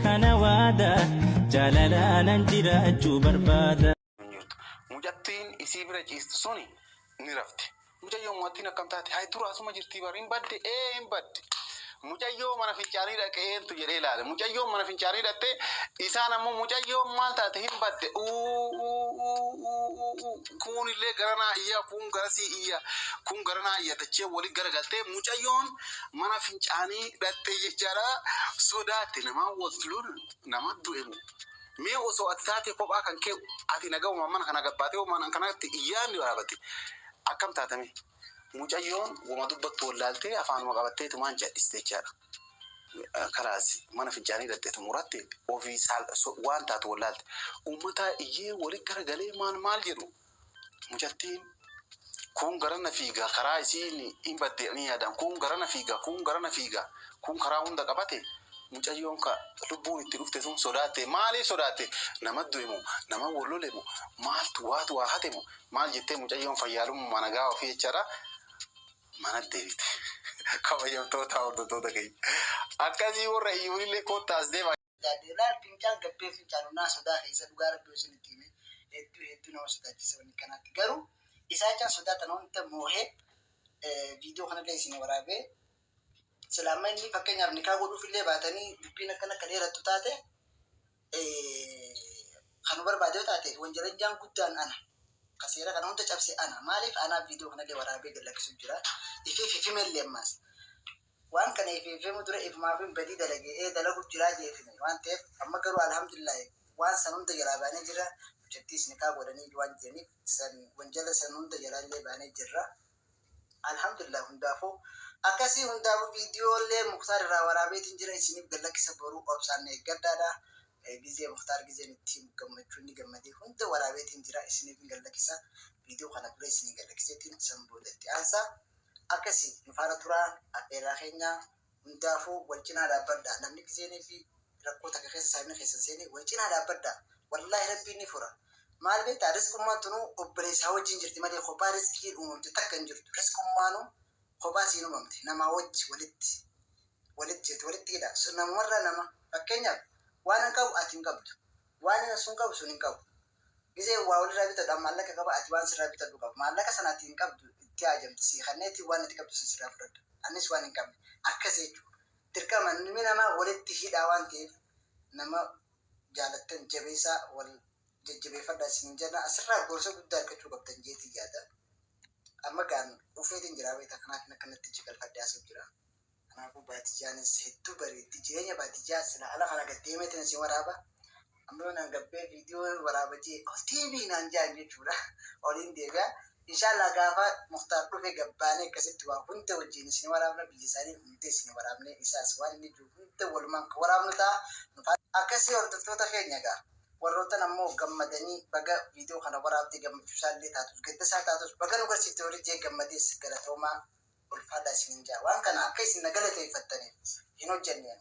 kana waada jaalala jiraachuu barbaada. Mujattiin isii bira ciistu suni ni rafte. Mucayyoo mootiin akkam taate haa dura asuma jirtii bari hin badde hin badde. Mucayyoo mana fincaanii dhaqeentu jedhee ilaale. Mucayyoo mana fincaanii dhaqee isaan ammoo mucayyoo maal taate hin badde. Kun illee garanaa iyyaa kun garasii iyyaa kun garanaa iyyaa dachee walii garagaltee mucayyoon mana fincaanii dhaqee jechaadha sodaatte nama waltuluun nama du'emu. Mee osoo ati taate kophaa kan kee ati nagahuma mana kana gabbaatee mana kanatti iyyaan waraabate akkam taatame. Mucayyoon wama dubbattu wallaaltee afaanuma qabattee tumaan jedhiste jechaadha. Karaas mana fincaanii dhaqxee muratte ofii waan taatu wallaalte uummata iyyee walii garagalee maal jedhu mucattiin kun garana fiigaa karaa isiin hin baddeeni yaadan kun garana fiigaa kun karaa hunda qabate mucayyoon ka lubbuun itti dhufte sun sodaatte maaliif sodaatte nama du'emu nama wallolemu maaltu waatu waa hatemu maal jettee mucayyoon fayyaalummaa nagaa ofii jechaadha. Mana deebite kabajamtoota hordoftoota keenya akkasii warra iyyuullee koottaas deema. Jaadeelaan fincaan gabbee fincaanunaa sodaa keessa dhugaa rabbii osoo itti hime hedduu nama sodaachisa wanni kanaatti garuu isaa caan sodaatan wanta moohee viidiyoo kanallee isin waraabee silaama inni fakkeenyaaf nikaa godhuuf illee baatanii dubbiin akkana akka dheerattu taate kan barbaadee taate wanjalanjaan guddaan ana. Kaseera kana hunda cabse ana maaliif ana viidiyoo kanallee waraabee galaksisu jira ifi mellee ammas waan kana ifi mudura ifmaaf badii dalagee dalagu jira jeefime waan ta'eef amma garuu alhamdulillah waan san hunda jalaa baanee jira jettis nikaa godhanii waan jedhaniif san wanjala san hunda jalaallee baanee jirra alhamdulillah hundaafuu akkasii hundaafuu viidiyoolee Muktaar irraa waraabeetiin jira isiniif galaksisa boruu obsaan eeggaddaadha. Gizee Muktaar gizeen itti gammachuun ni gammadee hunda waraabeetiin jira isiniif galaksisa viidiyoo kana dura isinii galakseetiin san boodatti aansa akkasii nufaana turaan affeeraa keenya hundaafuu wal cinaa dhaabbadha namni gizeenii fi rakkoota keessa saamina keessa seenee wal cinaa dhaabbadha wallaahi rabbiin ni fura maal beektaa riskummaan tunuu obboleessaa wajjin jirti malee kophaa riskiin uumamte takka hin jirtu riskummaanuu kophaa siin uumamte namaa wajji walitti hidha sun namarra nama fakkeenyaaf waan hin qabu ati hin qabdu waan hin sun qabu sun hin qabu gizee waa walirraa bitadhu maallaqa qaba ati waan sirraa bitadhu qabu maallaqa sana ati hin qabdu itti ajamtu si kanneetti waan itti qabdu sirraa fudhadhu anis waan hin qabne akkasii jechuudha dirqama namni namaa walitti hidhaa waan ta'eef nama jaalattan jabeessaa wal jajjabeeffadhaa isin jenna asirraa gorsa guddaa argachuu qabdan jeetii yaada amma gaan ufeetiin jira beektaa kanaaf akkanatti jigalfadhaa asii jira. Kanaafuu baatiyyaanis hedduu bareeddi jireenya baatiyyaa sila ala kana gaddeemeetiin isin waraaba amma naan gabbee viidiyoo waraaba jee TV naan jaan jechuudha oliin deebi'a inshallah gaafa Muktaar dhufe gabbaanee akkasitti waa hunda wajjin isin waraabna biyya isaanii hunda isin waraabnee isaas waan inni jiru hunda walumaan waraabnu ta'a akkasii hordoftoota keenya gaa warroottan ammoo gammadanii baga viidiyoo kana waraabdee gammachuu isaallee taatus gadda isaa taatus baga nu garsiifte horii jee gammadees galatoomaa ulfaadhaa isin jaa waan kana akka isin galateeffattaniif hin hojjenneen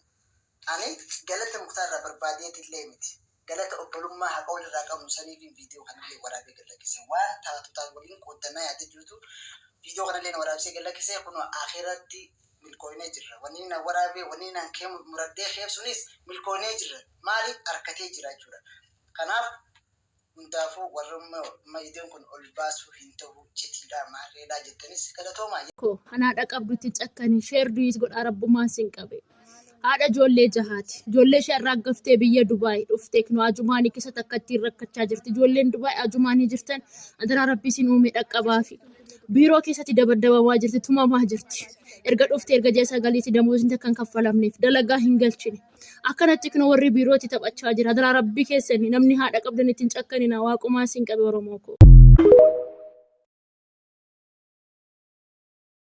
ani galata Muktaar irraa barbaadeetillee miti galata obbolummaa haqa walirraa qabnu saniif viidiyoo kanallee waraabee galakkise waan taatu taatu waliin qooddannaa yaadee jirtu viidiyoo kanallee waraabsee galakkise kun akhiratti milkoonee jirra wanni na waraabee wanni na kee muraddee keef sunis milkoonee jirra maaliif harkatee jira jechuudha kanaaf hundaafuu warra viidiyoon kun ol baasuu hin ta'u jetiidhaa maarreedhaa jettanis galatoomaa. Haadha qabdutti cakkanii sheerduus godhaa rabbummaan siin qabe. Haadha ijoollee jahaati. Ijoollee ishee irraa gaftee biyya Dubaay dhuftee kunoo ajumaanii keessa takka ittiin rakkachaa jirti. Ijoolleen Dubaay ajumaanii jirtan adaraa rabbii siin uume dhaqqabaafi. Biiroo keessatti dabadabamaa jirti tumamaa jirti. Erga dhuftee erga jee sagaliitti damoosni kan kaffalamneef dalagaa hin galchine. Akkanatti kunoo warri biirootti taphachaa jira. Adaraa rabbii keessanii namni haadha qabdan ittiin cakkanina waaqumaa siin qabe Oromoo koo.